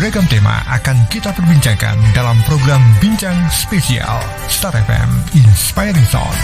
Beragam tema akan kita perbincangkan dalam program Bincang Spesial Star FM Inspiring Sound.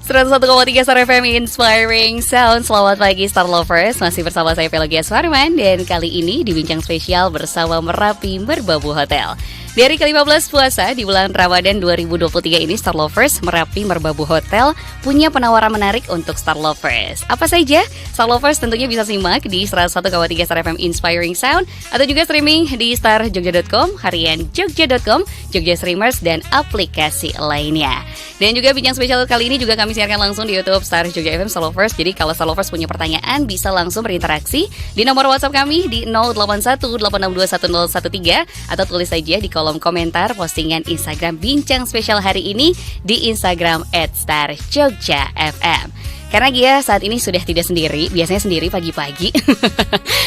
101,3 Star FM Inspiring Sound. Selamat pagi Star Lovers. Masih bersama saya Pelagia Suarman. Dan kali ini di Bincang Spesial bersama Merapi Merbabu Hotel. Di hari ke-15 puasa di bulan Ramadan 2023 ini, Star Lovers, Merapi Merbabu Hotel punya penawaran menarik untuk Star Lovers. Apa saja? Star Lovers tentunya bisa simak di 101,3 Star FM Inspiring Sound atau juga streaming di starjogja.com, harian jogja.com, Jogja Streamers, dan aplikasi lainnya. Dan juga Bincang Spesial kali ini juga kami siarkan langsung di YouTube Star Jogja FM Star Lovers. Jadi kalau Star Lovers punya pertanyaan bisa langsung berinteraksi di nomor WhatsApp kami di 0818621013 atau tulis saja di kolom komentar postingan Instagram Bincang Spesial hari ini di Instagram @starjogjafm. Karena Gia saat ini sudah tidak sendiri, biasanya sendiri pagi-pagi.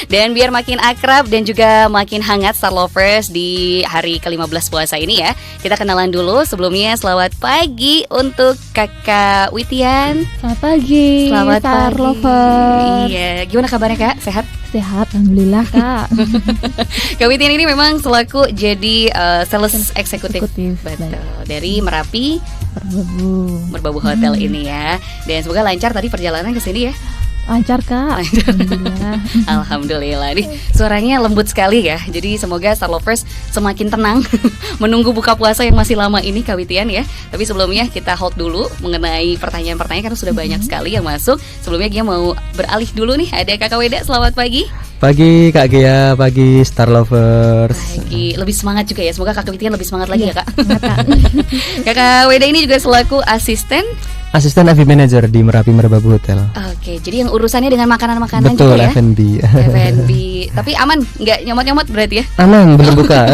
Dan biar makin akrab dan juga makin hangat Star Lovers di hari ke-15 puasa ini ya, kita kenalan dulu. Sebelumnya selamat pagi untuk Kakak Witian. Selamat pagi, Selamat Star pagi. Lovers. Iya, gimana kabarnya Kak? Sehat? Sehat, alhamdulillah Kak. Kak Witian ini memang selaku jadi sales eksekutif. Betul. Dari Merapi Merbabu Hotel ini ya. Dan semoga lancar tadi perjalanan ke sini ya. Lancar Kak. Alhamdulillah. Alhamdulillah. Nih, suaranya lembut sekali ya. Jadi semoga Star Lovers semakin tenang menunggu buka puasa yang masih lama ini Kak Witian ya. Tapi sebelumnya kita hold dulu mengenai pertanyaan-pertanyaan karena sudah banyak sekali yang masuk. Sebelumnya Gia mau beralih dulu nih. Ada Kakak Weda, selamat pagi. Pagi Kak Gia, pagi Star Lovers. Pagi, lebih semangat juga ya. Semoga Kakak Witian lebih semangat lagi ya Kak. Kakak Weda ini juga selaku asisten FB Manager di Merapi Merbabu Hotel. Oke, jadi yang urusannya dengan makanan-makanan Betul, juga ya. F&B. F&B. Tapi aman, nggak nyomot-nyomot berarti ya? Aman, belum buka.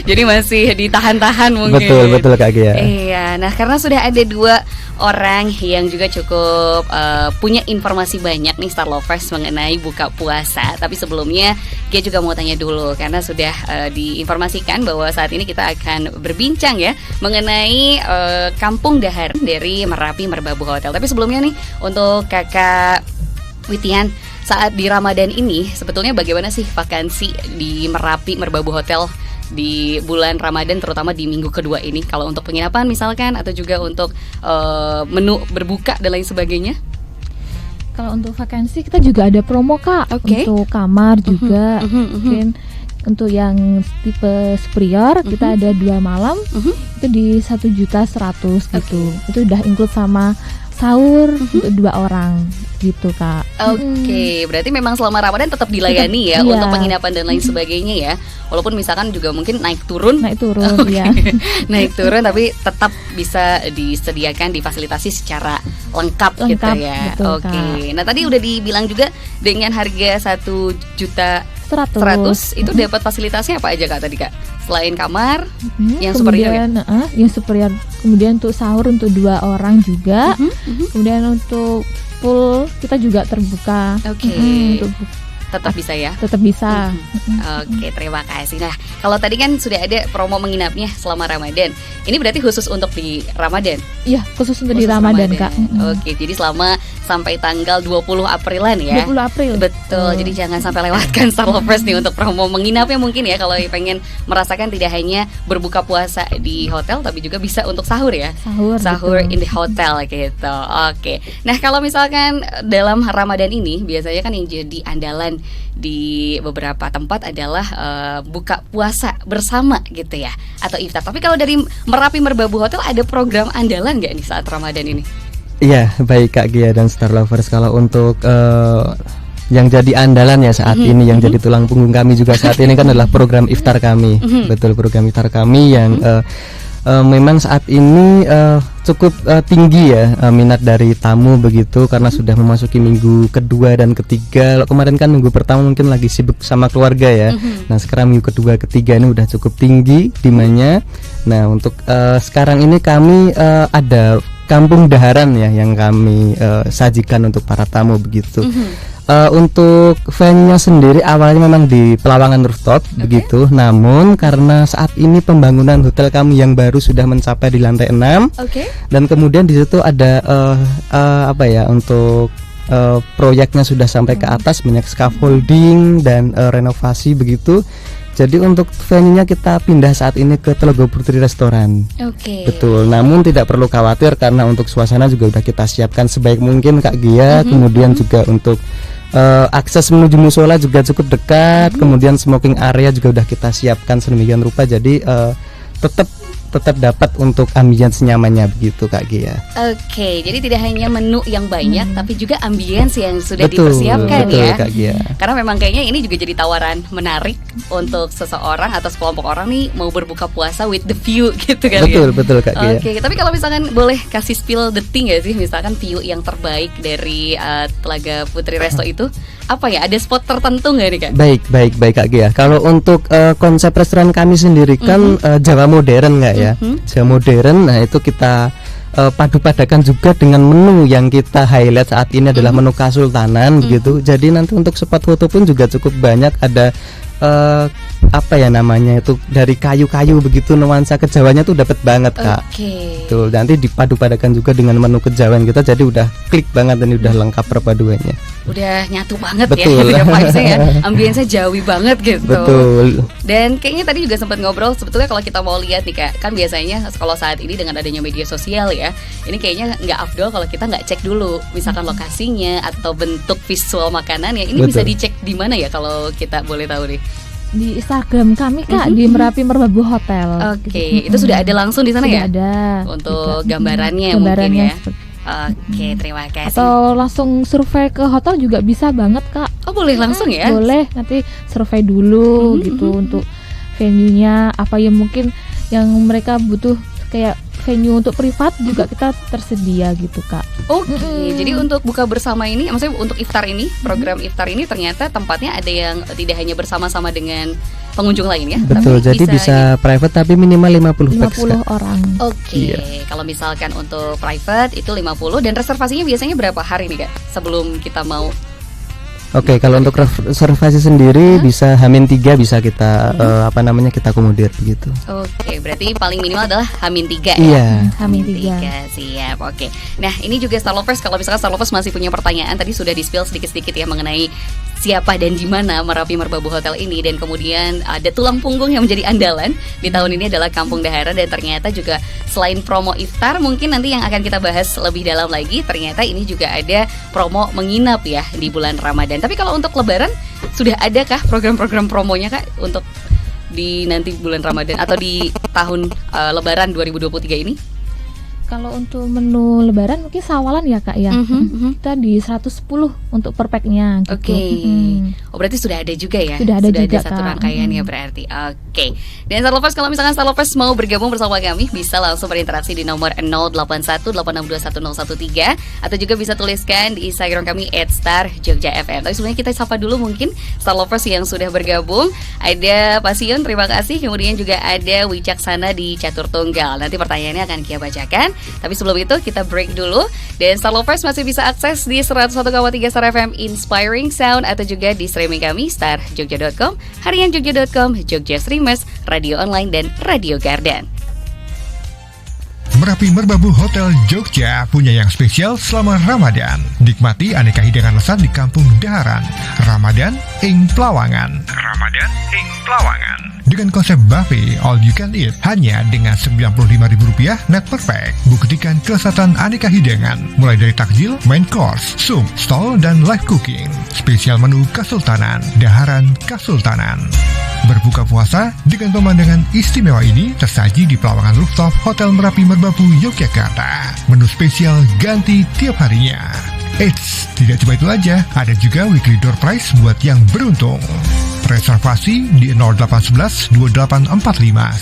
Jadi masih ditahan-tahan mungkin. Betul Kak Gia. Iya, nah karena sudah ada dua orang yang juga cukup punya informasi banyak nih Star Lovers mengenai buka puasa. Tapi sebelumnya Gia juga mau tanya dulu karena sudah diinformasikan bahwa saat ini kita akan berbincang ya mengenai Kampung Dahar dari Merapi Merbabu Hotel. Tapi sebelumnya nih untuk Kakak Witian, saat di Ramadan ini sebetulnya bagaimana sih vakansi di Merapi Merbabu Hotel di bulan Ramadan, terutama di minggu kedua ini? Kalau untuk penginapan misalkan atau juga untuk menu berbuka dan lain sebagainya? Kalau untuk vakansi kita juga ada promo Kak. Oke. Untuk kamar juga. Mungkin untuk yang tipe superior kita ada 2 malam itu di 1.100.000 gitu. Itu udah include sama sahur untuk 2 orang gitu Kak. Oke, berarti memang selama Ramadan tetap dilayani ya Iya. untuk penginapan dan lain sebagainya ya. Walaupun misalkan juga mungkin naik turun Oke. ya. Naik turun tapi tetap bisa disediakan, difasilitasi secara lengkap gitu Lengkap, ya. betul, Oke. Kak. Nah, tadi udah dibilang juga dengan harga 1.100.000 100 itu dapat fasilitasnya apa aja Kak tadi Kak? Selain kamar, yang kemudian, superior ya? yang superior. Kemudian untuk sahur untuk 2 orang juga. Kemudian untuk pool kita juga terbuka. Oke. Untuk Tetap bisa ya? tetap bisa. Oke, terima kasih. Nah, kalau tadi kan sudah ada promo menginapnya selama Ramadan. Ini berarti khusus untuk di Ramadan? Iya, khusus untuk Khusus di Ramadan Kak. Oke, jadi selama sampai tanggal 20 Aprilan ya? 20 April. Betul, jadi jangan sampai lewatkan Star Lovers nih untuk promo menginapnya mungkin ya. Kalau pengen merasakan tidak hanya berbuka puasa di hotel, tapi juga bisa untuk sahur ya? Sahur betul. in the hotel gitu. Oke. Nah, kalau misalkan dalam Ramadan ini biasanya kan yang jadi andalan di beberapa tempat adalah buka puasa bersama gitu ya, atau iftar. Tapi kalau dari Merapi Merbabu Hotel ada program andalan nggak nih saat Ramadan ini? Iya, baik Kak Gia dan Star Lovers. Kalau untuk yang jadi andalan ya saat ini, yang jadi tulang punggung kami juga saat ini kan adalah program iftar kami. Betul, program iftar kami yang memang saat ini cukup tinggi ya minat dari tamu begitu, karena sudah memasuki minggu kedua dan ketiga. Kemarin kan minggu pertama mungkin lagi sibuk sama keluarga ya. Nah, sekarang minggu kedua ketiga ini udah cukup tinggi demandnya. Nah, untuk sekarang ini kami ada Kampung Daharan ya yang kami sajikan untuk para tamu begitu. Untuk venue sendiri awalnya memang di Pelawangan Rooftop begitu. Namun karena saat ini pembangunan hotel kami yang baru sudah mencapai di lantai 6. Dan kemudian di situ ada untuk proyeknya sudah sampai ke atas, banyak scaffolding dan renovasi begitu. Jadi untuk venue-nya kita pindah saat ini ke Telogo Putri Restoran. Betul. Namun tidak perlu khawatir karena untuk suasana juga udah kita siapkan sebaik mungkin Kak Gia. Kemudian juga untuk akses menuju musola juga cukup dekat. Kemudian smoking area juga udah kita siapkan sedemikian rupa. Jadi tetap dapat untuk ambience nyamannya begitu Kak Gia. Jadi tidak hanya menu yang banyak tapi juga ambience yang sudah dipersiapkan betul, ya Kak Gia. Karena memang kayaknya ini juga jadi tawaran menarik untuk seseorang atau sekelompok orang nih mau berbuka puasa with the view gitu kan. Betul Kak Gia. Tapi kalau misalkan boleh kasih spill the thing gak sih, misalkan view yang terbaik dari Telaga Putri Resto itu apa ya? Ada spot tertentu nggak nih Kak? Baik Kak Gia. Kalau untuk konsep restoran kami sendiri kan Jawa modern nggak ya? Jawa modern. Nah itu kita padu-padakan juga dengan menu yang kita highlight saat ini adalah menu Kasultanan begitu. Jadi nanti untuk spot foto pun juga cukup banyak. Ada itu dari kayu-kayu begitu, nuansa kejawanya tuh dapat banget Kak. Tuh nanti dipadu-padakan juga dengan menu kejawaan kita, jadi udah klik banget dan udah lengkap perpaduannya. Udah nyatu banget Betul. Ya vibes-nya ya, ambience-nya Jawi banget gitu. Betul. Dan kayaknya tadi juga sempat ngobrol, sebetulnya kalau kita mau lihat nih Kak, kan biasanya kalau saat ini dengan adanya media sosial ya, ini kayaknya nggak afdol kalau kita nggak cek dulu misalkan lokasinya atau bentuk visual makanan ya. Ini Betul. bisa dicek di mana ya kalau kita boleh tahu nih? Di Instagram kami Kak, di Merapi Merbabu Hotel. Itu sudah ada langsung di sana sudah ya? ada untuk juga. gambarannya mungkin ya. seperti- Terima kasih. Atau langsung survei ke hotel juga bisa banget Kak. Boleh langsung ya? Boleh, nanti survei dulu gitu untuk venue-nya apa yang mungkin yang mereka butuh, kayak venue untuk privat juga kita tersedia gitu Kak. Jadi untuk buka bersama ini, maksudnya untuk iftar ini, program iftar ini ternyata tempatnya ada yang tidak hanya bersama-sama dengan pengunjung lain ya. Betul, tapi jadi bisa private tapi minimal 50 pax. 50 orang. Kalau misalkan untuk private itu 50 dan reservasinya biasanya berapa hari nih Kak sebelum kita mau? Oke, kalau untuk reservasi sendiri bisa H-3 bisa kita kita akomodir begitu. Berarti paling minimal adalah H-3 ya? Iya. H-3. Siap, Nah ini juga Star Lovers, kalau misalkan Star Lovers masih punya pertanyaan, tadi sudah di-spill sedikit-sedikit ya mengenai siapa dan di mana Merapi Merbabu Hotel ini, dan kemudian ada tulang punggung yang menjadi andalan di tahun ini adalah Kampung Dahara, dan ternyata juga selain promo iftar mungkin nanti yang akan kita bahas lebih dalam lagi, ternyata ini juga ada promo menginap ya di bulan Ramadan. Tapi kalau untuk Lebaran sudah adakah program-program promonya Kak untuk di nanti bulan Ramadan atau di tahun Lebaran 2023 ini? Kalau untuk menu Lebaran mungkin sawalan ya Kak ya. Kita di 110 untuk per pack-nya gitu. Berarti sudah ada juga ya? Sudah ada juga, satu Kak. rangkaian ya berarti. Dan Star Lovers, kalau misalkan Star Lovers mau bergabung bersama kami, bisa langsung berinteraksi di nomor 0818621013 atau juga bisa tuliskan di Instagram kami @starjogjafm. Tapi sebenarnya kita sapa dulu mungkin Star Lovers yang sudah bergabung. Ada Pasion, terima kasih. Kemudian juga ada Wicaksana di Catur Tunggal. Nanti pertanyaannya akan Kia bacakan. Tapi sebelum itu kita break dulu. Dan Star Lovers masih bisa akses di 101,3 Star FM Inspiring Sound atau juga di streaming kami starjogja.com, harianjogja.com, Jogja Streamers, radio online dan radio Garden. Merapi Merbabu Hotel Jogja punya yang spesial selama Ramadan. Nikmati aneka hidangan lezat di Kampung Daharan. Ramadan ing Plawangan. Dengan konsep buffet all you can eat hanya dengan Rp95.000 net per pack. Buktikan kelezatan aneka hidangan mulai dari takjil, main course, soup, stall dan live cooking. Spesial menu Kasultanan, Daharan Kasultanan. Berbuka puasa dengan pemandangan istimewa ini tersaji di Pelawangan Rooftop Hotel Merapi Merbabu Yogyakarta. Menu spesial ganti tiap harinya. Eits, tidak cuma itu aja, ada juga weekly door prize buat yang beruntung. Reservasi di 0811 2845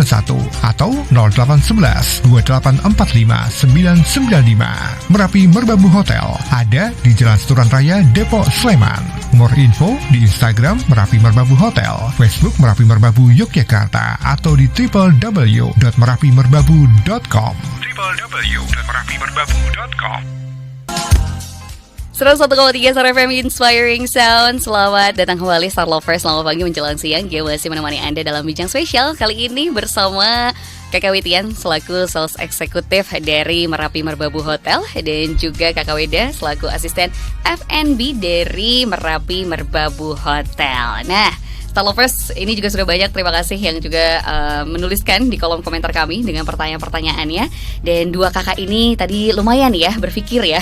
991 atau 0811 2845 995. Merapi Merbabu Hotel ada di Jalan Seturan Raya, Depok, Sleman. More info di Instagram Merapi Merbabu Hotel, Facebook Merapi Merbabu Yogyakarta atau di www.merapimerbabu.com. 101,3 Star FM Inspiring Sound. Selamat datang kembali Star Lovers. Selamat pagi menjelang siang. Gue masih menemani Anda dalam bincang spesial kali ini bersama Kakak Witian selaku sales eksekutif dari Merapi Merbabu Hotel, dan juga Kakak Weda selaku asisten F&B dari Merapi Merbabu Hotel. Nah, Star Lovers, ini juga sudah banyak terima kasih yang juga menuliskan di kolom komentar kami dengan pertanyaan-pertanyaannya. Dan dua kakak ini tadi lumayan ya berpikir ya.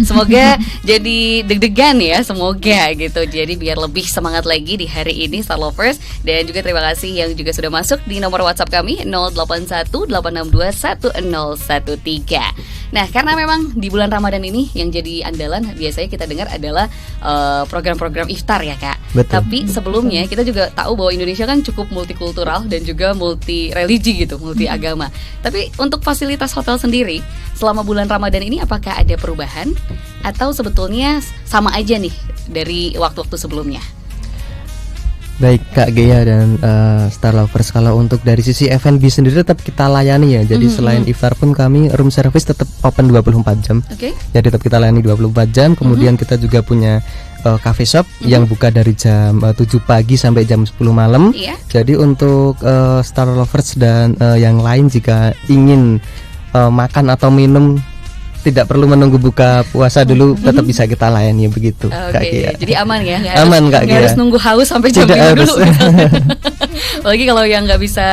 Semoga jadi deg-degan ya, semoga gitu. Jadi biar lebih semangat lagi di hari ini Star Lovers. Dan juga terima kasih yang juga sudah masuk di nomor WhatsApp kami 0818621013. Nah, karena memang di bulan Ramadan ini yang jadi andalan biasanya kita dengar adalah program-program iftar ya Kak. Betul. Tapi sebelumnya kita juga tahu bahwa Indonesia kan cukup multikultural dan juga multi religi gitu, multi agama. Tapi untuk fasilitas hotel sendiri selama bulan Ramadan ini apakah ada perubahan atau sebetulnya sama aja nih dari waktu-waktu sebelumnya? Baik Kak Gea dan Star Lovers, kalau untuk dari sisi F&B sendiri tetap kita layani ya. Jadi selain iftar pun kami room service tetap open 24 jam. Oke. Jadi tetap kita layani 24 jam. Kemudian kita juga punya cafe shop yang buka dari jam 7 pagi sampai jam 10 malam. Iya. Jadi untuk Star Lovers dan yang lain jika ingin makan atau minum tidak perlu menunggu buka puasa dulu, tetap bisa kita layani begitu Kak Gia. Jadi aman ya, aman Kak Gia. Harus nunggu haus sampai jam 5 dulu. Apalagi kalau yang nggak bisa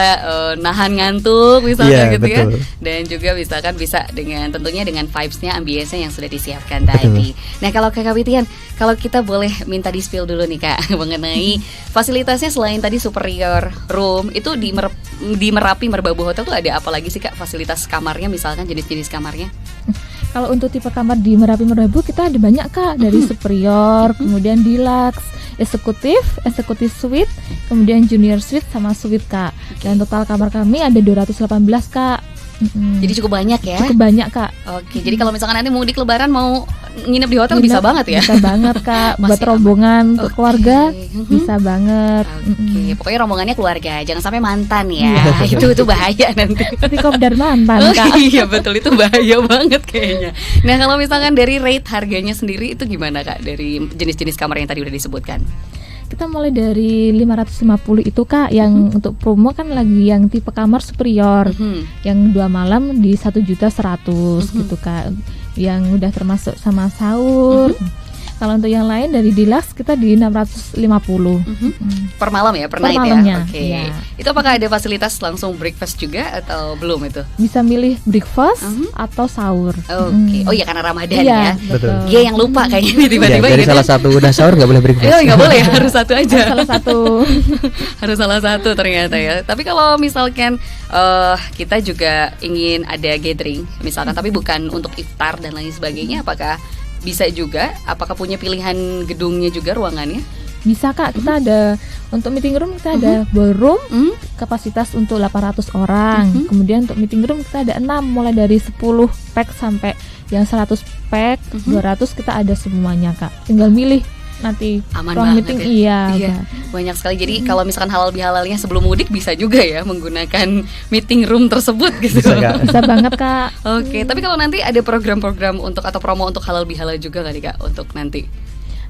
nahan ngantuk misalnya gitu betul. Ya. Dan juga bisa dengan tentunya dengan vibes-nya, ambience-nya yang sudah disiapkan tadi. Nah, kalau Kakak Witian, kalau kita boleh minta di-spill dulu nih Kak mengenai fasilitasnya selain tadi superior room, itu di Merapi Merbabu Hotel tuh ada apa lagi sih Kak fasilitas kamarnya, misalkan jenis-jenis kamarnya? Kalau untuk tipe kamar di Merapi Merbabu kita ada banyak Kak, dari superior, kemudian deluxe, eksekutif suite, kemudian junior suite sama suite Kak. Dan total kamar kami ada 218 Kak. Jadi cukup banyak ya? Cukup banyak Kak. Oke, jadi kalau misalkan nanti mudik lebaran mau nginep di hotel bisa banget ya? Bisa banget Kak, buat rombongan untuk keluarga bisa banget. Oke, pokoknya rombongannya keluarga, jangan sampai mantan ya. Itu bahaya nanti. Tapi kopdar mantan Kak. Iya betul, itu bahaya banget kayaknya. Nah, kalau misalkan dari rate harganya sendiri itu gimana Kak, dari jenis-jenis kamar yang tadi udah disebutkan? Kita mulai dari 550 itu Kak, yang untuk promo kan lagi yang tipe kamar superior, yang 2 malam di 1.100.000 gitu Kak, yang udah termasuk sama sahur. Kalau untuk yang lain dari deluxe kita di 650 per malam ya, per night malamnya, ya. Oke. Ya. Itu apakah ada fasilitas langsung breakfast juga atau belum itu? Bisa milih breakfast atau sahur. Oke. Oh iya, karena Ramadan ya. Betul. Dia yang lupa kayaknya tiba-tiba. Jadi salah satu udah sahur nggak boleh breakfast. Nggak boleh, harus satu aja. Salah satu. Harus salah satu ternyata ya. Tapi kalau misalkan kita juga ingin ada gathering misalkan, tapi bukan untuk iftar dan lain sebagainya, apakah bisa juga? Apakah punya pilihan gedungnya juga, ruangannya? Bisa Kak, kita ada untuk meeting room, kita ada ballroom kapasitas untuk 800 orang. Kemudian untuk meeting room kita ada 6, mulai dari 10 pack sampai yang 100 pack, 200 kita ada semuanya Kak. Tinggal milih nanti aman ruang banget meeting ya. Iya. Banyak sekali. Jadi kalau misalkan halal bihalalnya sebelum mudik bisa juga ya menggunakan meeting room tersebut gitu. Bisa banget Kak. Oke, tapi kalau nanti ada program-program untuk atau promo untuk halal bihalal juga kali Kak untuk nanti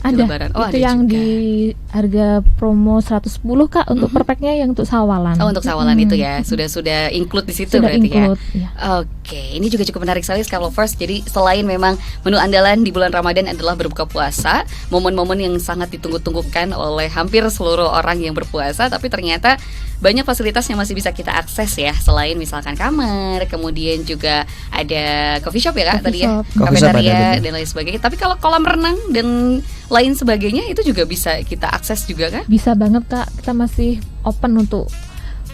ada. Oh, itu ada yang juga. di harga promo 110 Kak untuk per packnya yang untuk sawalan. Oh, untuk sawalan itu ya. Sudah include di situ sudah berarti include, ya. Oke, ini juga cukup menarik sekali Star Lovers. Jadi selain memang menu andalan di bulan Ramadan adalah berbuka puasa, momen-momen yang sangat ditunggu-tunggukan oleh hampir seluruh orang yang berpuasa, tapi ternyata banyak fasilitas yang masih bisa kita akses ya. Selain misalkan kamar, kemudian juga ada coffee shop ya Kak tadi ya, kafetaria dan lain sebagainya. Tapi kalau kolam renang dan lain sebagainya itu juga bisa kita akses juga kan? Bisa banget Kak, kita masih open untuk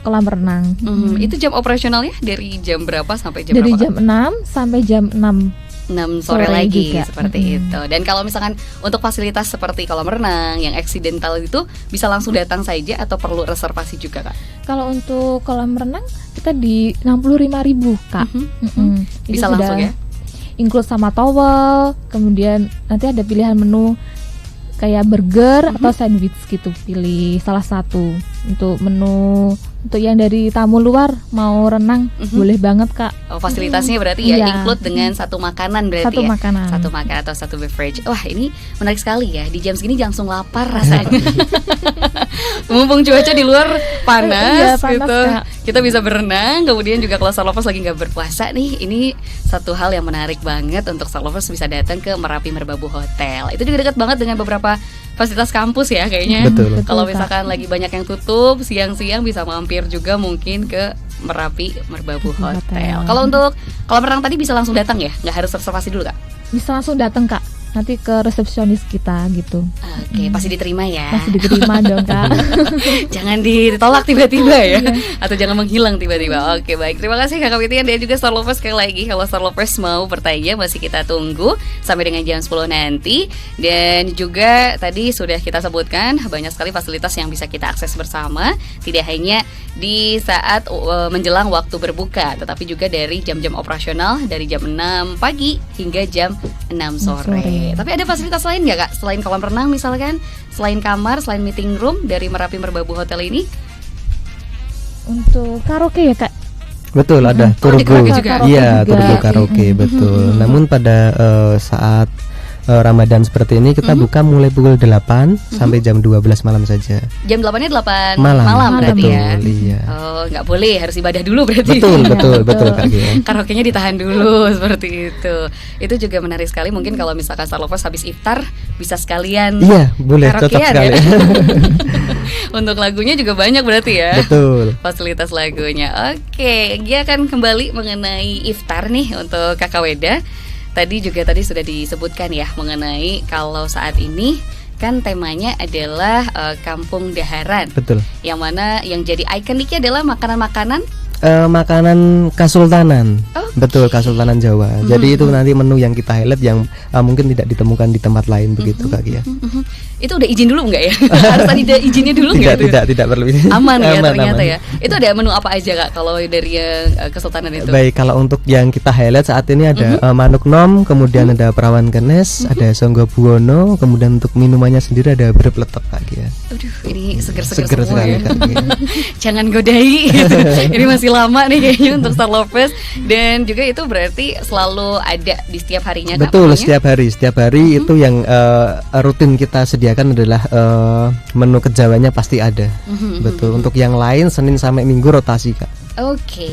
kolam renang. Itu jam operasionalnya dari jam berapa sampai jam dari berapa? Dari jam 6 sampai jam 6 sore lagi juga. Seperti itu. Dan kalau misalkan untuk fasilitas seperti kolam renang yang accidental itu bisa langsung datang saja atau perlu reservasi juga Kak? Kalau untuk kolam renang kita di 65.000 Kak. Bisa langsung ya? Include sama towel, kemudian nanti ada pilihan menu kayak burger atau sandwich gitu, pilih salah satu. Untuk menu untuk yang dari tamu luar mau renang boleh banget Kak. Oh, fasilitasnya berarti ya Iya. include dengan satu makanan berarti Satu ya. makanan. Satu makanan atau satu beverage. Wah, ini menarik sekali ya. Di jam segini langsung lapar rasanya. Mumpung cuaca di luar panas, Iya, panas, gitu. Kak. Kita bisa berenang. Kemudian juga kalau Star Lovers lagi nggak berpuasa nih, ini satu hal yang menarik banget untuk Star Lovers bisa datang ke Merapi Merbabu Hotel. Itu juga dekat banget dengan beberapa fasilitas kampus ya kayaknya. Betul. Kalau Betul, Kak. misalkan lagi banyak yang tutup, siang-siang bisa mampir juga mungkin ke Merapi Merbabu Hotel. Hotel. Kalau untuk kolam renang tadi bisa langsung datang ya, nggak harus reservasi dulu Kak? Bisa langsung datang Kak. Nanti ke resepsionis kita gitu. Oke, pasti diterima ya. Masih diterima dong Kak. Jangan ditolak tiba-tiba ya, atau jangan menghilang tiba-tiba. Oke, baik. Terima kasih Kakak Pitian dan juga Star Lovers sekali lagi. Kalau Star Lovers mau bertanya masih kita tunggu sampai dengan jam 10 nanti. Dan juga tadi sudah kita sebutkan banyak sekali fasilitas yang bisa kita akses bersama. Tidak hanya di saat menjelang waktu berbuka, tetapi juga dari jam-jam operasional dari jam 6 pagi hingga jam 6 sore. Tapi ada fasilitas lain nggak Kak? Selain kolam renang misalkan, selain kamar, selain meeting room dari Merapi Merbabu Hotel ini? Untuk karaoke ya Kak. Betul, ada di turbo. karaoke juga? Iya, Karaoke juga. turbo karaoke, betul. Namun pada saat Ramadan seperti ini kita buka mulai pukul 8 sampai jam 12 malam saja. Jam 8-nya 8 Malam, berarti betul, ya? iya. Oh, nggak boleh, harus ibadah dulu berarti. Betul Kak Gia. Karaoke-nya ditahan dulu seperti itu. Itu juga menarik sekali. Mungkin kalau misalkan Star Lovers habis iftar bisa sekalian Iya, boleh, cocok karaokean sekali. ya. Untuk lagunya juga banyak berarti ya. Betul. Fasilitas lagunya. Oke, Gia akan kembali mengenai iftar nih untuk Kakak Weda. Tadi sudah disebutkan ya mengenai kalau saat ini kan temanya adalah Kampung Daharan. Betul. Yang mana yang jadi ikoniknya adalah makanan-makanan. Makanan Kasultanan. Oh. Betul, Kasultanan Jawa. Jadi itu nanti menu yang kita highlight yang mungkin tidak ditemukan di tempat lain begitu Kak Gia. Itu udah izin dulu nggak ya? Harus ada izinnya dulu nggak? Tidak perlu. Aman ya ternyata aman. ya. Itu ada menu apa aja Kak kalau dari yang Kesultanan itu? Baik, kalau untuk yang kita highlight saat ini ada manuk nom, kemudian ada perawan kenes, ada songgo buwono, kemudian untuk minumannya sendiri ada berpletok Kak Gia. Aduh, ini seger-seger Seger semua sekali ya. Kak Gia. Jangan godai gitu. Ini masih lama nih kayaknya untuk Star Lovers. Dan juga itu berarti selalu ada di setiap harinya Kak? Betul, menunya? setiap hari itu yang rutin kita sediakan adalah menu kejawanya pasti ada. Betul. Untuk yang lain Senin sampai Minggu rotasi Kak. Oke,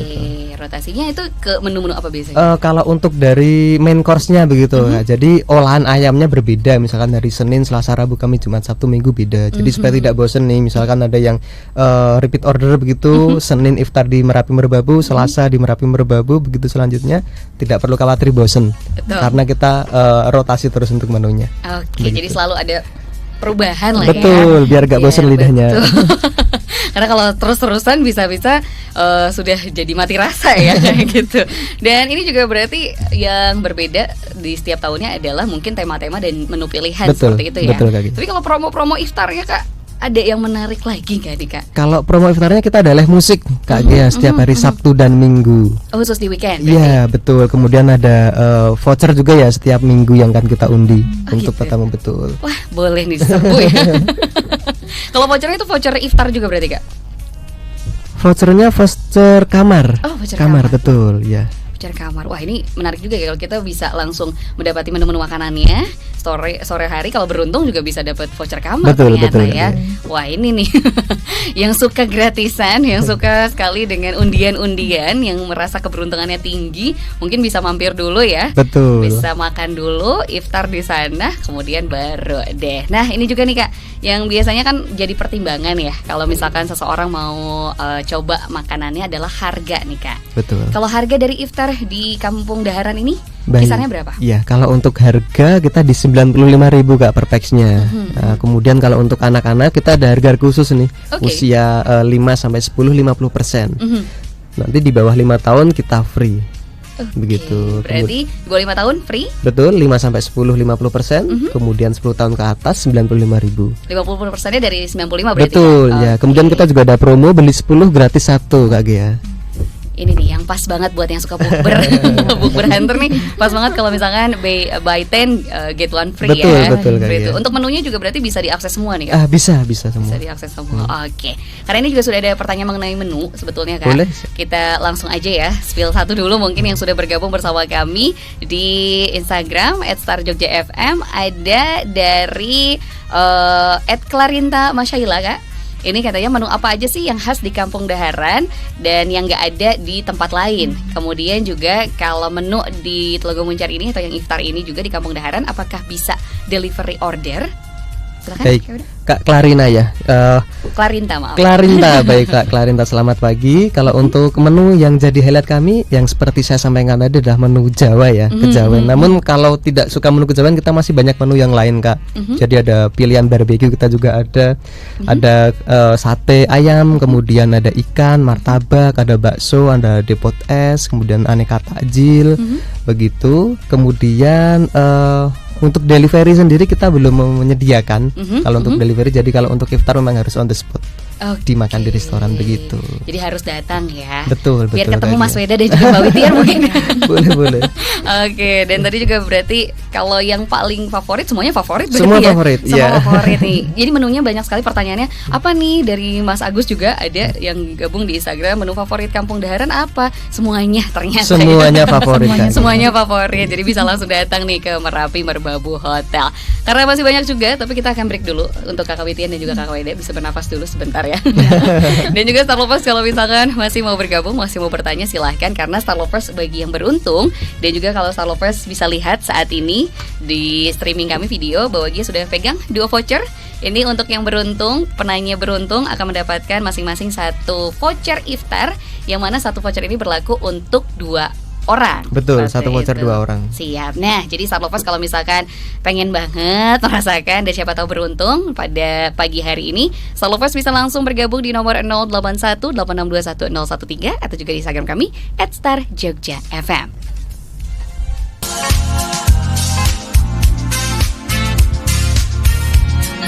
rotasinya itu ke menu-menu apa biasanya? Kalau untuk dari main course-nya begitu Kak. Jadi olahan ayamnya berbeda. Misalkan dari Senin, Selasa, Rabu, Kamis, Jumat, Sabtu, Minggu beda. Jadi supaya tidak bosen nih. Misalkan ada yang repeat order begitu, Senin iftar di Merapi Merbabu, Selasa di Merapi Merbabu, begitu selanjutnya tidak perlu khawatir bosen. Betul. Karena kita rotasi terus untuk menunya. Oke, begitu. jadi selalu ada perubahan lah ya. Betul, biar gak bosen lidahnya. betul. Karena kalau terus-terusan bisa-bisa sudah jadi mati rasa ya kayak gitu. Dan ini juga berarti yang berbeda di setiap tahunnya adalah mungkin tema-tema dan menu pilihan Betul, seperti itu ya. betul, Kak Gi. Tapi kalau promo-promo iftarnya Kak, ada yang menarik lagi nggak nih Kak? Kalau promo iftarnya kita ada live musik Kak Gia setiap hari Sabtu dan Minggu. Oh, khusus di weekend? Iya betul. Kemudian ada voucher juga ya setiap minggu yang akan kita undi untuk gitu. pertama betul. Wah, boleh nih seru ya. Kalau vouchernya itu voucher iftar juga berarti Kak? Vouchernya voucher kamar. Oh, voucher kamar kamar. betul ya. Voucher kamar. Wah, ini menarik juga ya kalau kita bisa langsung mendapati menu-menu makanannya sore hari. Kalau beruntung juga bisa dapat voucher kamar Betul, ternyata betul, ya. betul. Wah, ini nih yang suka gratisan, yang suka sekali dengan undian-undian, yang merasa keberuntungannya tinggi, mungkin bisa mampir dulu ya. Betul. Bisa makan dulu, iftar di sana, kemudian baru deh. Nah, ini juga nih Kak, yang biasanya kan jadi pertimbangan ya kalau misalkan seseorang mau coba makanannya adalah harga nih Kak. Betul. Kalau harga dari iftar di Kampung Daharan ini Baik. kisarannya berapa? Iya, kalau untuk harga kita di 95.000 Kak per packsnya. Nah, kemudian kalau untuk anak-anak kita ada harga khusus nih. Oke. Usia 5 sampai 10 50%. Mhm. Nanti di bawah 5 tahun kita free. Begitu. Berarti di bawah 5 tahun free, Betul, 5 sampai 10 50%, kemudian 10 tahun ke atas 95.000. 50%-nya dari 95 berarti. Betul Kak? ya. Oke. Kemudian kita juga ada promo beli 10 gratis 1 Kak Gia. ini nih yang pas banget buat yang suka bukber. Bukber hunter nih pas banget kalau misalkan buy 10 get one free. Betul, ya. betul, Free itu. iya. Untuk menunya juga berarti bisa diakses semua nih, Kak? Bisa semua. Bisa diakses semua. Oke. Karena ini juga sudah ada pertanyaan mengenai menu sebetulnya, Kak. Boleh. Kita langsung aja ya, spill satu dulu mungkin yang sudah bergabung bersama kami di Instagram @starjogjafm. Ada dari @Clarinta Masyaila, Kak. Ini katanya menu apa aja sih yang khas di Kampung Daharan dan yang nggak ada di tempat lain. Kemudian juga kalau menu di Telogo Muncar ini atau yang iftar ini juga di Kampung Daharan, apakah bisa delivery order? Silakan. Baik, Kak Clarina ya. Clarinta, maaf. Clarinta, baik Kak Clarinta, selamat pagi. Kalau untuk menu yang jadi highlight kami, yang seperti saya sampaikan tadi adalah menu Jawa ya, kejawen. Namun kalau tidak suka menu kejawen, kita masih banyak menu yang lain, Kak. Jadi ada pilihan barbeque, kita juga ada sate ayam, kemudian ada ikan, martabak, ada bakso, ada depot es, kemudian aneka takjil, begitu. Kemudian untuk delivery sendiri kita belum menyediakan. Kalau untuk delivery, jadi kalau untuk iftar memang harus on the spot. Dimakan di restoran begitu. Jadi harus datang ya. Betul. Biar ketemu Mas Weda dan juga Mbak Witiar mungkin. Boleh. Oke, dan tadi juga berarti kalau yang paling favorit semuanya favorit berarti Semua ya? favorit, Semua iya. favorit nih. Jadi menunya banyak sekali pertanyaannya. Apa nih dari Mas Agus juga ada yang gabung di Instagram, menu favorit Kampung Daharan apa? Semuanya ternyata. Semuanya favorit, Kak. Semuanya favorit. Jadi bisa langsung datang nih ke Merapi Merbabu Hotel. Karena masih banyak juga, tapi kita akan break dulu untuk Kakak Witian dan juga Kakak Weda bisa bernafas dulu sebentar ya. Dan juga Star Lovers kalau misalkan masih mau bergabung, masih mau bertanya, silahkan. Karena Star Lovers bagi yang beruntung, dan juga kalau Star Lovers bisa lihat saat ini di streaming kami video bahwa Gia sudah pegang 2 voucher. Ini untuk yang beruntung, penanya beruntung akan mendapatkan masing-masing 1 voucher iftar, yang mana 1 voucher ini berlaku untuk 2 orang. Betul, Seperti 1 voucher itu. 2 orang. Siap. Nah, jadi Star Lovers kalau misalkan pengen banget merasakan dan siapa tahu beruntung pada pagi hari ini, Star Lovers bisa langsung bergabung di nomor 081 8621 013 atau juga di Instagram kami @starjogjafm.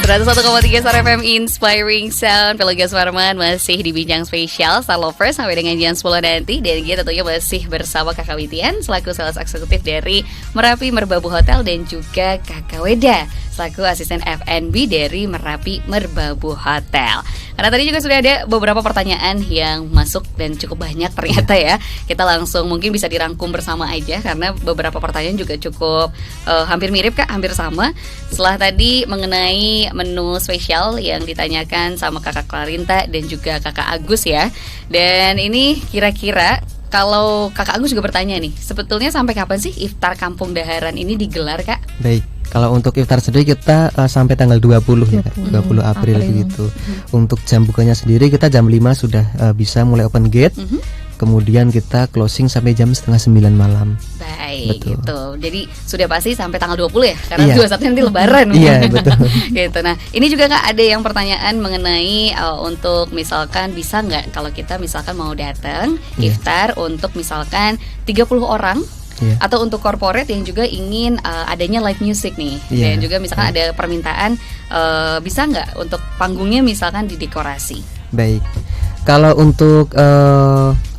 101,3 Star FM Inspiring Sound. Pelogas Warman masih di bincang spesial Star Lovers sampai dengan jam 10 nanti. Dan kita tentunya masih bersama Kakak Witian selaku sales eksekutif dari Merapi Merbabu Hotel, dan juga Kakak Weda selaku asisten F&B dari Merapi Merbabu Hotel. Karena tadi juga sudah ada beberapa pertanyaan yang masuk dan cukup banyak ternyata ya. Kita langsung mungkin bisa dirangkum bersama aja karena beberapa pertanyaan juga cukup hampir mirip, Kak, hampir sama. Setelah tadi mengenai menu spesial yang ditanyakan sama Kakak Clarinta dan juga Kakak Agus ya. Dan ini kira-kira kalau Kakak Agus juga bertanya nih, sebetulnya sampai kapan sih iftar Kampung Daharan ini digelar, Kak? Baik, kalau untuk iftar sendiri kita sampai tanggal 20 ya, Kak. 20 April begitu. Untuk jam bukanya sendiri kita jam 5 sudah bisa mulai open gate. Kemudian kita closing sampai jam 8:30 malam. Baik, Betul. gitu. Jadi sudah pasti sampai tanggal 20 ya, karena Iya. 21 nanti Lebaran. Iya, betul. Gitu. Nah, ini juga Kak ada yang pertanyaan mengenai untuk misalkan bisa nggak kalau kita misalkan mau datang iftar untuk misalkan 30 orang. Iya. Atau untuk corporate yang juga ingin adanya live music nih. Iya. Dan juga misalkan ada permintaan bisa nggak untuk panggungnya misalkan didekorasi. Baik. Kalau untuk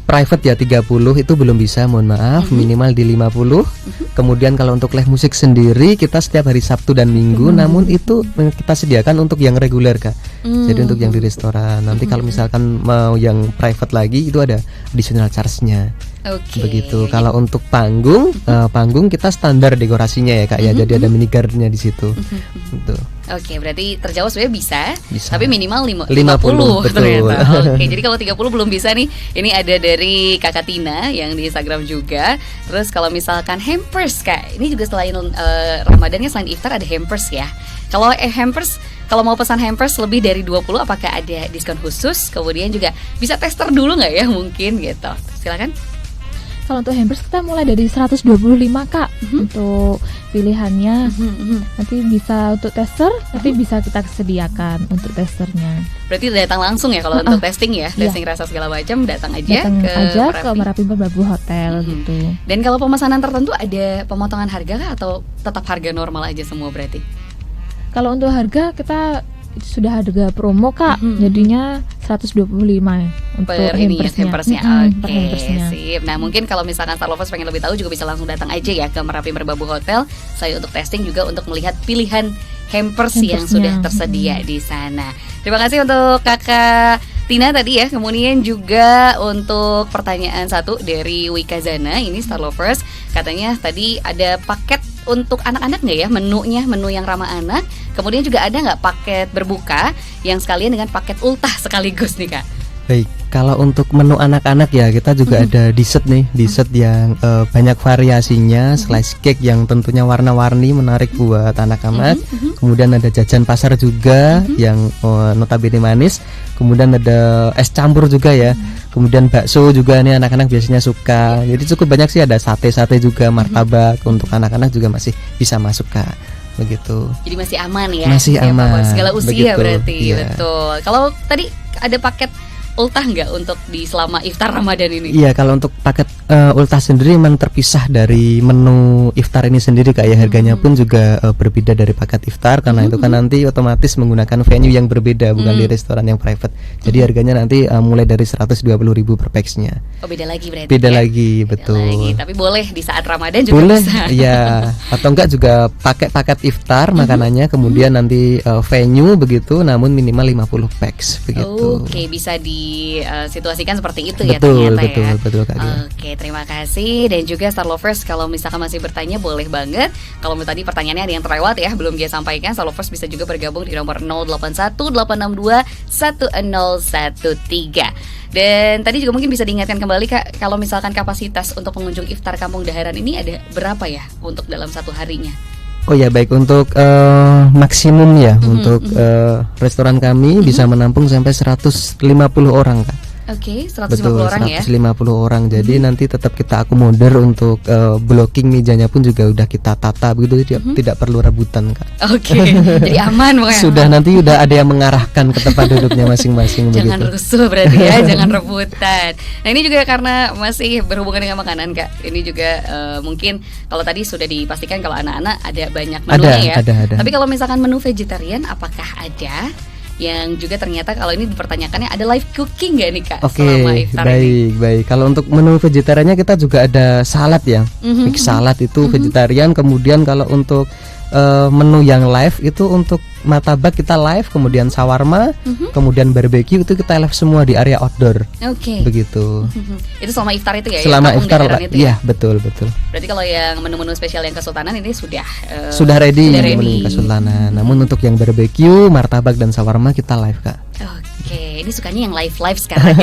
private ya 30 itu belum bisa, mohon maaf, minimal di 50. Kemudian kalau untuk live musik sendiri kita setiap hari Sabtu dan Minggu, namun itu kita sediakan untuk yang reguler, Kak. Jadi untuk yang di restoran. Nanti kalau misalkan mau yang private lagi itu ada additional charge-nya. Oke. Begitu. Kalau untuk panggung, panggung kita standar dekorasinya ya, Kak ya. Jadi ada mini guard-nya di situ. Gitu. Oke, berarti terjawab sebenarnya bisa, Bisa. tapi minimal 50 betul. ternyata. Oke, jadi kalau 30 belum bisa nih. Ini ada dari Kakak Tina yang di Instagram juga. Terus kalau misalkan hampers, Kak, ini juga selain Ramadannya, selain iftar ada hampers ya. Kalau hampers, kalau mau pesan hampers lebih dari 20, apakah ada diskon khusus? Kemudian juga bisa tester dulu nggak ya mungkin gitu. Silakan. Kalau untuk hampers kita mulai dari 125, Kak, untuk pilihannya. Nanti bisa untuk tester, tapi bisa kita sediakan untuk testernya. Berarti datang langsung ya kalau untuk testing ya, testing rasa segala macam, datang aja Datang ke aja Merapi. ke Merapi Merbabu Hotel gitu. Dan kalau pemesanan tertentu ada pemotongan harga kah atau tetap harga normal aja semua berarti? Kalau untuk harga kita sudah harga promo, Kak, jadinya 125 untuk hampersnya. per Oke, hampersnya. sip. Nah, mungkin kalau misalkan Star Lovers pengen lebih tahu juga bisa langsung datang aja ya ke Merapi Merbabu Hotel. Saya untuk testing juga untuk melihat pilihan hampers yang sudah tersedia di sana. Terima kasih untuk Kakak Tina tadi ya. Kemudian juga untuk pertanyaan satu dari Wika Zana, ini Star Lovers, katanya tadi ada paket untuk anak-anak nggak ya, menu yang ramah anak. Kemudian juga ada nggak paket berbuka yang sekalian dengan paket ultah sekaligus nih Kak? Baik, kalau untuk menu anak-anak ya kita juga ada dessert nih, dessert yang banyak variasinya, slice cake yang tentunya warna-warni menarik buat anak-anak. Kemudian ada jajan pasar juga yang notabene manis. Kemudian ada es campur juga ya. Kemudian bakso juga nih anak-anak biasanya suka. Jadi cukup banyak sih, ada sate-sate juga, martabak untuk anak-anak juga masih bisa masuk Kak. Begitu. Jadi masih aman ya? Masih aman. Segala usia begitu, berarti, iya. betul. Kalau tadi ada paket ultah nggak untuk di selama iftar Ramadan ini? Iya, kalau untuk paket ultah sendiri memang terpisah dari menu iftar ini sendiri Kak ya. Harganya pun juga berbeda dari paket iftar, karena itu kan nanti otomatis menggunakan venue yang berbeda, bukan di restoran yang private. Jadi harganya nanti mulai dari 120.000 per pax-nya. Oh, beda lagi berarti. Beda ya? lagi, Beda betul. lagi. Tapi boleh di saat Ramadan juga Boleh, bisa. iya. Atau enggak juga pakai paket iftar makanannya, kemudian nanti venue begitu, namun minimal 50 pax begitu. Oke, bisa disituasikan seperti itu ya Betul, ternyata betul, ya. betul Kak Gia. Oke, terima kasih. Dan juga Star Lovers, kalau misalkan masih bertanya boleh banget. Kalau tadi pertanyaannya ada yang terlewat ya, belum dia sampaikan, Star Lovers bisa juga bergabung di nomor 0818621013. Dan tadi juga mungkin bisa diingatkan kembali Kak, kalau misalkan kapasitas untuk pengunjung iftar Kampung Daharan ini ada berapa ya untuk dalam satu harinya? Oh ya, baik, untuk maksimum ya untuk restoran kami bisa menampung sampai 150 orang Kak. Oke, 150 Betul, orang ya. 150 orang. Jadi nanti tetap kita akomodir untuk blocking mejanya pun juga udah kita tata begitu, tidak perlu rebutan Kak. Oke, jadi aman pokoknya. Sudah nanti udah ada yang mengarahkan ke tempat duduknya masing-masing Jangan begitu. rusuh berarti ya, jangan rebutan. Nah, ini juga karena masih berhubungan dengan makanan Kak. Ini juga mungkin kalau tadi sudah dipastikan kalau anak-anak ada banyak menunya ya. Ada. Tapi kalau misalkan menu vegetarian, apakah ada? Yang juga ternyata kalau ini dipertanyakannya ada live cooking nggak nih Kak selama Oke, iftar ini? baik. Kalau untuk menu vegetariannya kita juga ada salad ya, mix salad itu vegetarian. Kemudian kalau untuk menu yang live itu untuk martabak kita live, kemudian shawarma, kemudian barbecue itu kita live semua di area outdoor. Oke. Begitu. Itu selama iftar itu ya? Selama yang iftar, Daharan itu iya betul. Berarti kalau yang menu-menu spesial yang Kesultanan ini sudah ready sudah ready. menu Kesultanan. Namun untuk yang barbecue, martabak dan shawarma kita live Kak. Oke, ini sukanya yang live sekarang.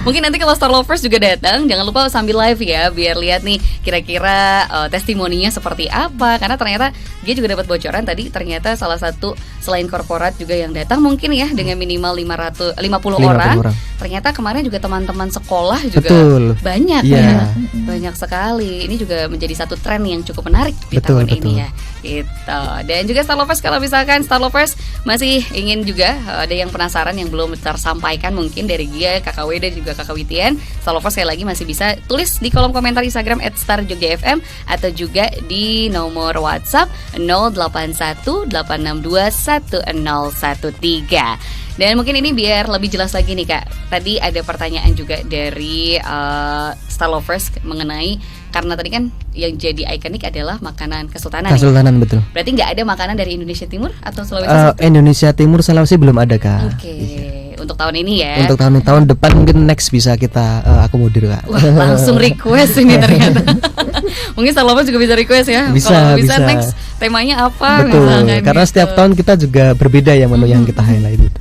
Mungkin nanti kalau Star Lovers juga datang, jangan lupa sambil live ya, biar lihat nih kira-kira testimoninya seperti apa. Karena ternyata dia juga dapat bocoran tadi, ternyata salah satu selain korporat juga yang datang mungkin ya dengan minimal 50 orang. Ternyata kemarin juga teman-teman sekolah juga banyak ya, banyak sekali. Ini juga menjadi satu tren yang cukup menarik di tahun ini ya. Gitu. Dan juga Star Lovers, kalau misalkan Star Lovers masih ingin juga ada yang penasaran yang belum tersampaikan mungkin dari Gia, Kakak W dan juga Kakak Witian, Star Lovers sekali lagi masih bisa tulis di kolom komentar Instagram @starjogjafm atau juga di nomor WhatsApp 0818621013. Dan mungkin ini biar lebih jelas lagi nih Kak, tadi ada pertanyaan juga dari Star Lovers mengenai, karena tadi kan yang jadi ikonik adalah makanan Kesultanan. Kesultanan ya? Betul. Berarti nggak ada makanan dari Indonesia Timur atau Sulawesi? Indonesia Timur, Sulawesi belum ada Kak. Oke. Untuk tahun ini ya. Untuk tahun depan mungkin next bisa kita akomodir Kak. Wah, langsung request ini ternyata. Mungkin Star Lovers juga bisa request ya. Kalau bisa next temanya apa? Betul. Karena gitu. setiap tahun kita juga berbeda ya menu yang kita highlight.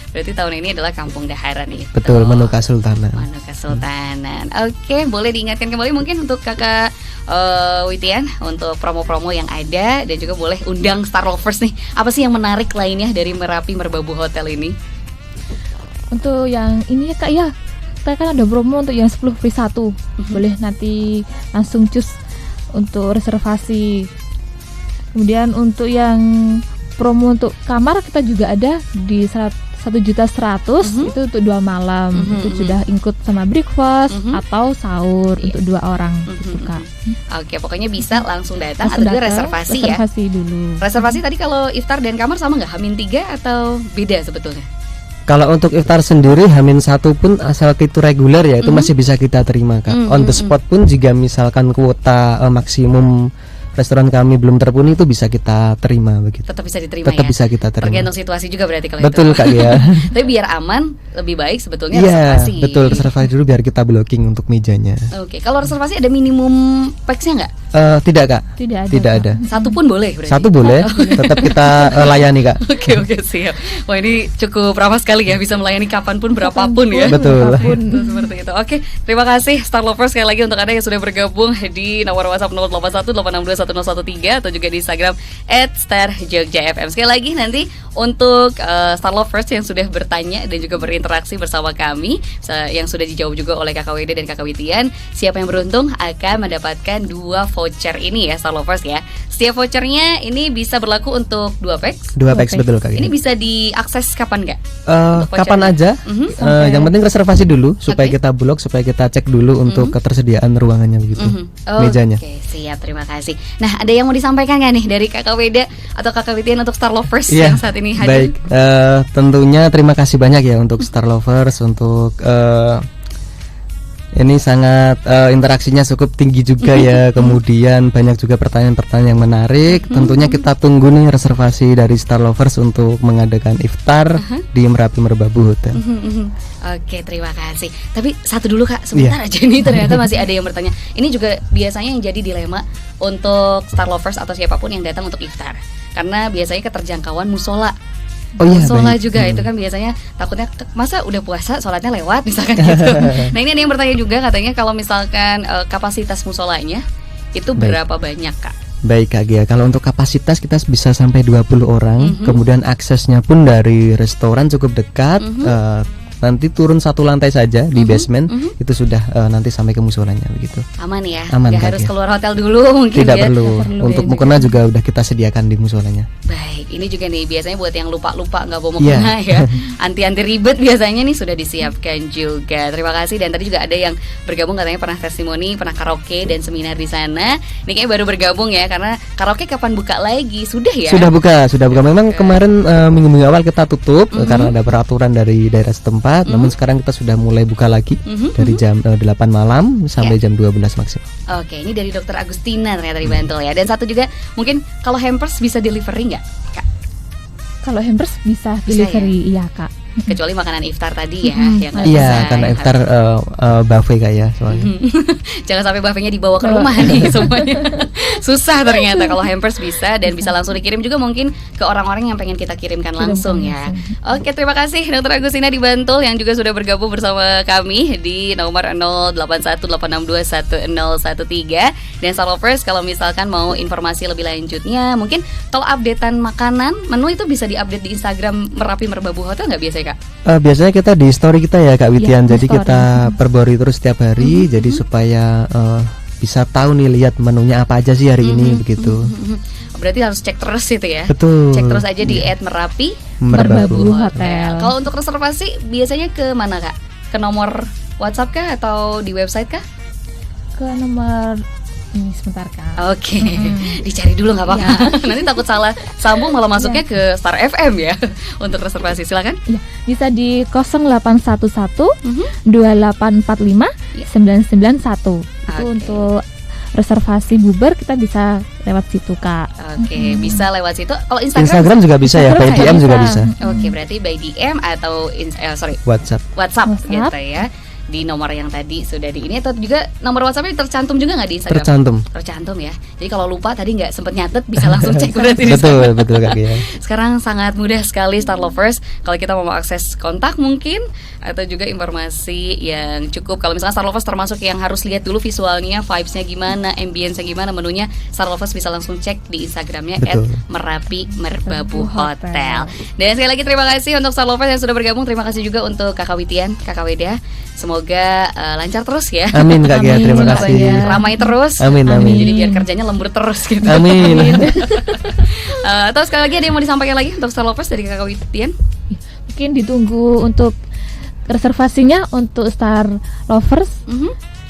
Berarti tahun ini adalah Kampung Daharan itu. Betul, menu Kesultanan. Menu Kesultanan. Oke, boleh diingatkan kembali mungkin untuk Kakak Witian untuk promo-promo yang ada, dan juga boleh undang Star Lovers nih. Apa sih yang menarik lainnya dari Merapi Merbabu Hotel ini? Untuk yang ini ya Kak ya, kita kan ada promo untuk yang 10 free 1. Boleh nanti langsung cus untuk reservasi. Kemudian untuk yang promo untuk kamar kita juga ada di 1.100.000 itu untuk 2 malam. Itu sudah include sama breakfast atau sahur untuk 2 orang gitu Kak. Oke, pokoknya bisa langsung datang atau juga reservasi ya. Reservasi dulu. Reservasi tadi kalau iftar dan kamar sama nggak? H-3 atau beda sebetulnya? Kalau untuk iftar sendiri H-1 pun asal itu reguler ya itu masih bisa kita terima Kak. On the spot pun jika misalkan kuota maksimum restoran kami belum terpenuhi itu bisa kita terima begitu. Tetap bisa diterima Tetap ya. bisa kita terima. Tergantung situasi juga berarti kalau Betul itu. Kak ya. Tapi biar aman lebih baik sebetulnya Iya, reservasi. betul reservasi dulu biar kita blocking untuk mejanya. Oke, kalau reservasi ada minimum pax-nya nggak? Tidak Kak. Tidak ada. Satu pun boleh berarti. Satu boleh, tetap kita layani Kak. Oke, siap. Wah, ini cukup ramah sekali ya, bisa melayani kapanpun berapapun ya. Betul. Betul, seperti itu. Oke, terima kasih Star Lovers sekali lagi untuk Anda yang sudah bergabung di nomor WhatsApp 0818621013 atau juga di Instagram @starjogjafm. Sekali lagi nanti untuk Star Lovers yang sudah bertanya dan juga berinteraksi bersama kami, yang sudah dijawab juga oleh Kakak Wede dan Kakak Witian, siapa yang beruntung akan mendapatkan 2 voucher ini ya Star Lovers ya. Setiap vouchernya ini bisa berlaku untuk 2 packs. 2 packs betul Kak. Ini bisa diakses kapan nggak? Kapan aja. Yang penting reservasi dulu supaya Oke. kita blok, supaya kita cek dulu untuk ketersediaan ruangannya begitu. Mejanya. Oke, siap, terima kasih. Nah, ada yang mau disampaikan nggak nih dari Kakak Weda atau Kakak Witian untuk Star Lovers yang saat ini hadir? Baik, tentunya terima kasih banyak ya untuk Star Lovers untuk ini sangat interaksinya cukup tinggi juga ya. Kemudian banyak juga pertanyaan-pertanyaan yang menarik. Tentunya kita tunggu nih reservasi dari Star Lovers untuk mengadakan iftar di Merapi Merbabu Hotel. Oke, terima kasih. Tapi satu dulu Kak, sebentar aja nih, ternyata masih ada yang bertanya. Ini juga biasanya yang jadi dilema untuk Star Lovers atau siapapun yang datang untuk iftar. Karena biasanya keterjangkauan musola. Oh iya, sholat baik. juga itu kan biasanya takutnya masa udah puasa sholatnya lewat misalkan gitu. Nah, ini ada yang bertanya juga katanya kalau misalkan kapasitas musolanya itu berapa banyak Kak? Baik Kak Gia, kalau untuk kapasitas kita bisa sampai 20 orang. Kemudian aksesnya pun dari restoran cukup dekat. Nanti turun 1 lantai saja di basement itu sudah nanti sampai ke musolanya begitu. Aman ya? Aman, Gak Kak, harus ya. keluar hotel dulu mungkin Tidak ya? perlu. Untuk mukena juga udah kita sediakan di musolanya. Baik, ini juga nih biasanya buat yang lupa-lupa nggak bawa Iya. mukena ya, anti-anti ribet biasanya nih sudah disiapkan juga. Terima kasih. Dan tadi juga ada yang bergabung katanya pernah testimoni, pernah karaoke dan seminar di sana. Ini kayaknya baru bergabung ya, karena karaoke kapan buka lagi? Sudah ya? Sudah buka. Memang kemarin minggu-minggu awal kita tutup karena ada peraturan dari daerah setempat. Namun sekarang kita sudah mulai buka lagi dari jam 8 malam sampai jam 12 maksimal. Oke, ini dari Dokter Agustina ternyata di Bantul ya. Dan satu juga mungkin kalau hampers bisa delivery nggak Kak? Kalau hampers bisa Bisa delivery, iya Kak. Kecuali makanan iftar tadi ya, yang nggak Iya, bisa, karena yang iftar buffet Kak ya soalnya. Jangan sampai buffetnya dibawa ke rumah nih semuanya. Susah ternyata. Kalau hampers bisa dan bisa langsung dikirim juga mungkin ke orang-orang yang pengen kita kirimkan langsung ya. Oke, terima kasih Dokter Agustina di Bantul yang juga sudah bergabung bersama kami di nomor 0818821013. Dan Star Lovers kalau misalkan mau informasi lebih lanjutnya, mungkin kalau updatean makanan, menu itu bisa diupdate di Instagram Merapi Merbabu Hotel nggak biasanya Kak? Biasanya kita di story kita ya Kak Witian. Iya, di Jadi story. kita perbarui terus setiap hari. Jadi supaya bisa tahu nih lihat menunya apa aja sih hari ini begitu. Berarti harus cek terus itu ya. Betul. Cek terus aja di @merapi Merbabu Hotel. Kalau untuk reservasi biasanya ke mana Kak? Ke nomor WhatsApp kah atau di website kah? Ke nomor ini sebentar Kak. Oke, dicari dulu nggak apa-apa. Nanti takut salah sambung malah masuknya ke Star FM ya. Untuk reservasi silakan. Ya, bisa di 0811 2845 Iya. 991. Itu Oke. untuk reservasi bubar kita bisa lewat situ Kak. Oke, bisa lewat situ. Kalau Instagram, Instagram juga bisa ya, by DM juga bisa. Oke, berarti by DM atau WhatsApp. WhatsApp WhatsApp. gitu ya. Di nomor yang tadi sudah di ini, atau juga nomor WhatsAppnya tercantum juga nggak di Instagram? Tercantum ya. Jadi kalau lupa tadi nggak sempet nyatet bisa langsung cek berarti di sana. Betul Kak Gia. Sekarang sangat mudah sekali Star Lovers kalau kita mau akses kontak mungkin atau juga informasi yang cukup. Kalau misalnya Star Lovers termasuk yang harus lihat dulu visualnya, vibes-nya gimana, ambience-nya gimana, menunya, Star Lovers bisa langsung cek di Instagramnya Betul. @Merapi Merbabu Hotel. Dan sekali lagi terima kasih untuk Star Lovers yang sudah bergabung. Terima kasih juga untuk Kakak Witian, Kakak Weda. Semoga lancar terus ya. Amin Kak Gia, terima Amin. kasih. Ramai terus. Amin. Jadi biar kerjanya lembur terus gitu. Amin. Atau sekali lagi ada yang mau disampaikan lagi untuk Star Lovers dari Kakak Witian? Mungkin ditunggu untuk reservasinya untuk Star Lovers.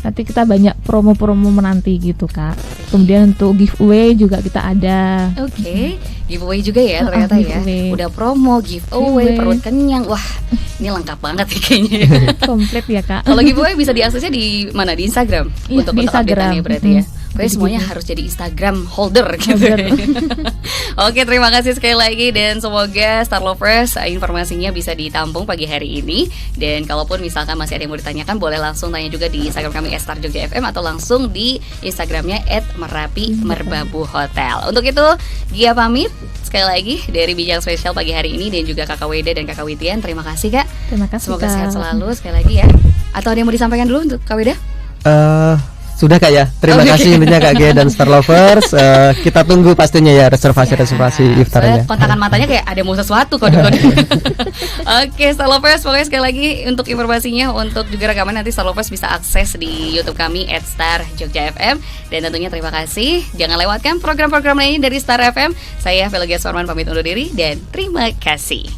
Nanti kita banyak promo-promo menanti gitu Kak. Kemudian untuk giveaway juga kita ada. Oke, giveaway juga ya ternyata ya. Udah promo, giveaway, perut kenyang. Wah, ini lengkap banget ya kayaknya. Komplit ya Kak. Kalau giveaway bisa diaksesnya di mana? Di Instagram? Iya, untuk di Instagram update-annya berarti ya. Pokoknya semuanya harus jadi Instagram holder gitu. Oke, terima kasih sekali lagi dan semoga Star Lovers informasinya bisa ditampung pagi hari ini. Dan kalaupun misalkan masih ada yang mau ditanyakan, boleh langsung tanya juga di Instagram kami @star_jogja_fm atau langsung di Instagramnya @merapi_merbabu_hotel. Untuk itu, Gia pamit sekali lagi dari Bincang Spesial pagi hari ini dan juga Kakak Weda dan Kakak Witian. Terima kasih Kak. Terima kasih. Semoga Kak. sehat selalu sekali lagi ya. Atau ada yang mau disampaikan dulu untuk Kak Weda? Sudah Kak ya, terima kasih intinya Kak Gia dan Star Lovers. Kita tunggu pastinya ya reservasi iftarnya. Kontakan matanya kayak ada mau sesuatu kode-kode. Oke, Star Lovers, pokoknya sekali lagi untuk informasinya, untuk juga rekaman nanti Star Lovers bisa akses di YouTube kami @star_jogja_fm. Dan tentunya terima kasih. Jangan lewatkan program-program lainnya dari Star FM. Saya Velogia Sorman pamit undur diri dan terima kasih.